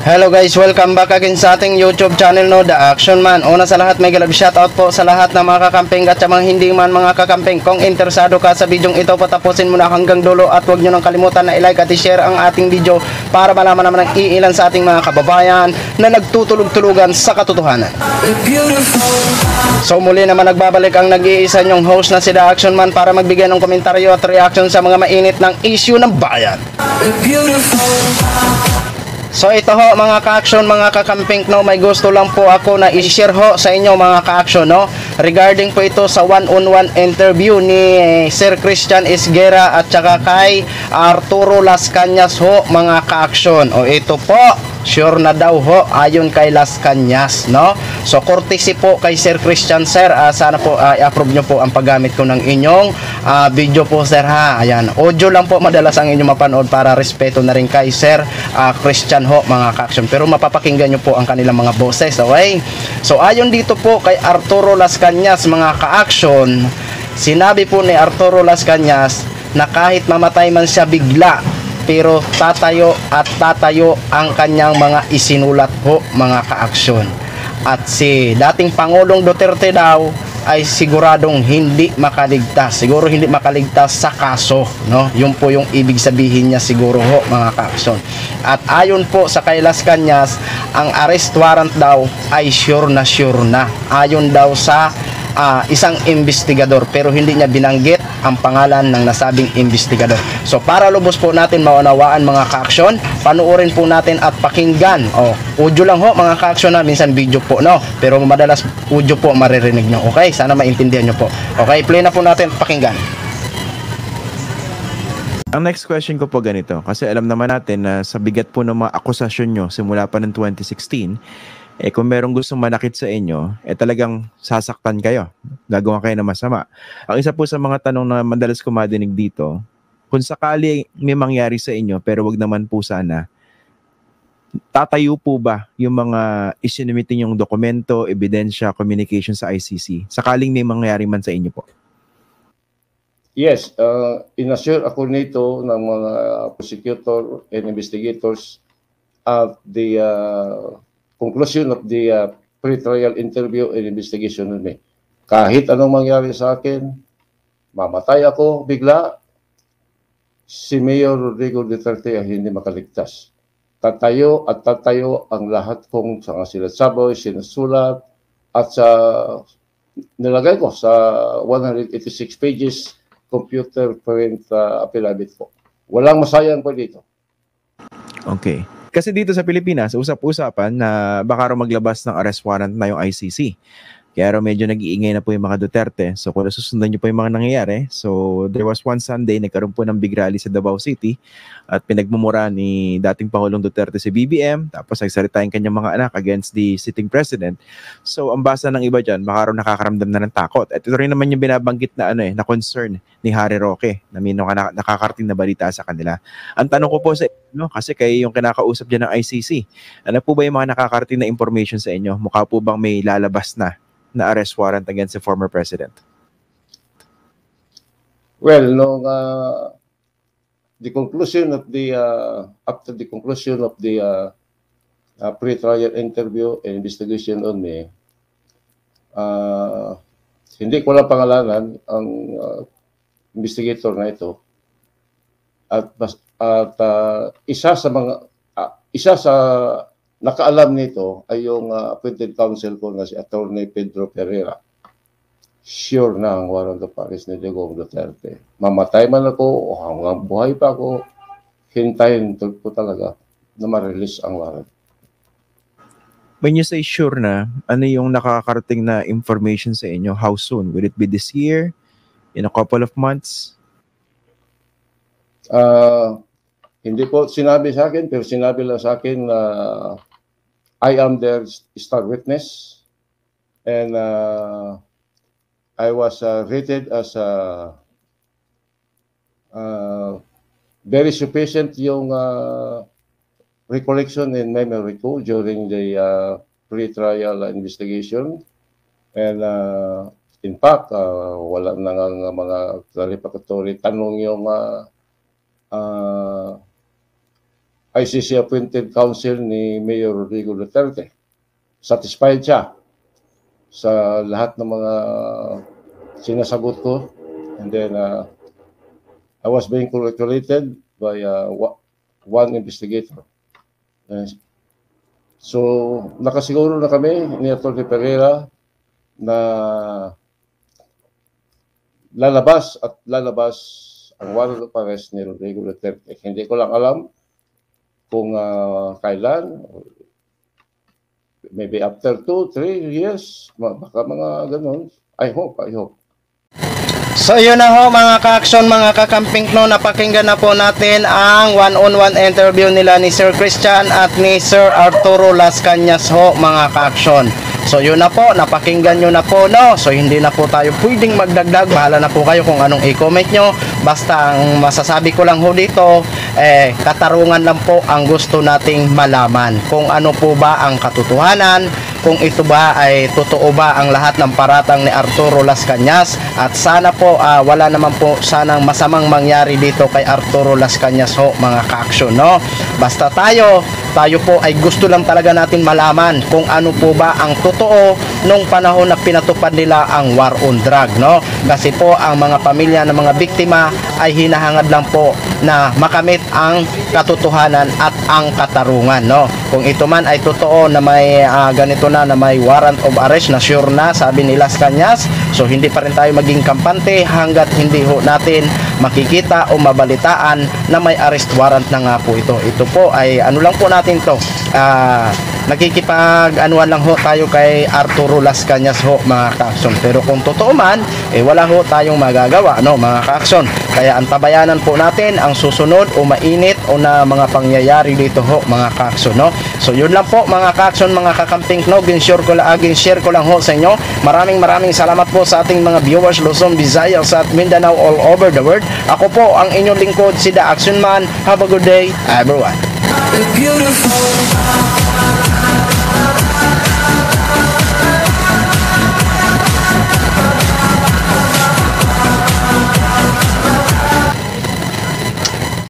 Hello guys, welcome back again sa ating YouTube channel no, The Action Man. Una sa lahat, may galab shoutout po sa lahat ng mga kakamping at sa mga hindi man mga kakamping. Kung interesado ka sa bidyong ito, patapusin mo na hanggang dulo at huwag nyo nang kalimutan na i-like at i-share ang ating video para malaman naman ng iilan sa ating mga kababayan na nagtutulog-tulugan sa katotohanan. So muli naman nagbabalik ang nag-iisa nyong host na si The Action Man para magbigay ng komentaryo at reaction sa mga mainit ng issue ng bayan. So ito ho mga ka-action, mga kakamping no, may gusto lang po ako na i-share ho sa inyo mga ka-action no, regarding po ito sa one-on-one interview ni Sir Christian Esguerra at saka kay Arturo Las Cañas ho mga ka-action. O ito po, sure na daw ho ayon kay Las Cañas no. So courtesy po kay Sir Christian sir, sana po i-approve nyo po ang paggamit ko ng inyong video po sir ha. Ayan, audio lang po madalas ang inyong mapanood para respeto na rin kay Sir Christian ho mga ka-action, pero mapapakinggan nyo po ang kanilang mga boses, okay? So ayon dito po kay Arturo Las Cañas mga ka-action, sinabi po ni Arturo Las Cañas na kahit mamatay man siya bigla, pero tatayo at tatayo ang kanyang mga isinulat po mga ka-action. At si dating Pangulong Duterte daw ay siguradong hindi makaligtas. Siguro hindi makaligtas sa kaso, no? Yun po yung ibig sabihin niya siguro ho mga ka-action. At ayon po sa kay Las Cañas, ang arrest warrant daw ay sure na ayon daw sa isang investigador, pero hindi niya binanggit ang pangalan ng nasabing investigador. So para lubos po natin maunawaan mga ka-action, panuorin po natin at pakinggan. Audio lang ho mga ka-action na, minsan video po no, pero madalas audio po maririnig nyo. Okay, sana maintindihan nyo po. Okay, play na po natin, pakinggan. Ang next question ko po ganito, kasi alam naman natin na sa bigat po ng mga akusasyon nyo simula pa ng 2016, kung merong gustong manakit sa inyo, talagang sasaktan kayo. Gagawa kayo ng masama. Ang isa po sa mga tanong na madalas ko madinig dito, kung sakali may mangyari sa inyo, pero wag naman po sana, tatayo po ba yung mga isinimitin yung dokumento, ebidensya, communication sa ICC? Sakaling may mangyari man sa inyo po. Yes, inassure ako nito ng mga prosecutor and investigators at the conclusion of the pre-trial interview and investigation with me. Kahit anong mangyari sa akin, mamatay ako bigla, si Mayor Rodrigo Duterte ay hindi makaligtas. Tatayo at tatayo ang lahat kong sa sinusaboy, sinusulat, at sa nilagay ko sa 186 pages computer print affidavit ko. Walang masayang po dito. Okay. Kasi dito sa Pilipinas, usap-usapan na baka raw maglabas ng arrest warrant na yung ICC. Kaya raw medyo nag-iingay na po yung mga Duterte. So kung nasusundan nyo po yung mga nangyayari, so there was one Sunday, nagkaroon po ng big rally sa Davao City at pinagmumura ni dating Pangulong Duterte si BBM, tapos nagsalita yung kanyang mga anak against the sitting president. So ang basa ng iba dyan, baka raw nakakaramdam na ng takot. At ito rin naman yung binabanggit na na concern ni Harry Roque na may nakakarating na balita sa kanila. Ang tanong ko po sa inyo, kasi kayo yung kinakausap dyan ng ICC, ano po ba yung mga nakakarating na information sa inyo? Mukha po bang may lalabas na arrest warrant against the former president? Well, the conclusion of the after the conclusion of the pre-trial interview and investigation on me, hindi ko lang pangalanan ang investigator na ito, at isa sa nakaalam nito ay yung appointed counsel ko na si Attorney Pedro Pereira. Sure na ang warrant of arrest ni Digong Duterte. Mamatay man ako o hanggang buhay pa ako, hintayin ko talaga na ma-release ang warrant. When you say sure na, ano yung nakakarating na information sa inyo? How soon? Will it be this year? In a couple of months? Hindi po sinabi sa akin, pero sinabi lang sa akin na I am their star witness, and I was rated as very sufficient yung recollection and memory ko during the pre-trial investigation, and in fact wala nang mga clarificatory tanong yung ICC appointed counsel ni Mayor Rodrigo Duterte. Satisfied siya sa lahat ng mga sinasagot ko. And then I was being congratulated by one investigator. So nakasiguro na kami ni Atty. Pereira na lalabas ang warrant of arrest ni Rodrigo Duterte. Hindi ko lang alam kung kailan, maybe after 2-3 years, baka mga ganun. I hope. So yun na ho mga ka-action, mga kakamping no, napakinggan na po natin ang one-on-one interview nila ni Sir Christian at ni Sir Arturo Las Cañas ho mga ka-action. So yun na po, napakinggan nyo na po no. So hindi na po tayo pwedeng magdagdag. Bahala na po kayo kung anong i-comment nyo. Basta ang masasabi ko lang ho dito, katarungan lang po ang gusto nating malaman. Kung ano po ba ang katotohanan, kung ito ba ay totoo ba ang lahat ng paratang ni Arturo Las Cañas. At sana po wala naman po sanang masamang mangyari dito kay Arturo Las Cañas ho mga ka-action no. Basta tayo po ay gusto lang talaga natin malaman kung ano po ba ang totoo nung panahon na pinatupad nila ang war on drug no. Kasi po ang mga pamilya ng mga biktima ay hinahangad lang po na makamit ang katotohanan at ang katarungan no. Kung ito man ay totoo na may ganito na may warrant of arrest na sure na sabi ni Las Cañas, so hindi pa rin tayo maging kampante hanggat hindi ho natin makikita o mabalitaan na may arrest warrant na nga po ito. Ito po ay ano lang po natin to, nakikipag-anuan lang ho tayo kay Arturo Las Cañas ho mga ka-action. Pero kung totoo man, wala ho tayong magagawa no mga ka-action. Kaya antabayanan po natin ang susunod o mainit o na mga pangyayari dito ho mga ka-action no. So yun lang po mga ka-action, mga kakamping no, share ko lang ho sa inyo. Maraming salamat po sa ating mga viewers Luzon, Visayas at Mindanao all over the world. Ako po ang inyong lingkod, si The Action Man. Have a good day everyone. Beautiful.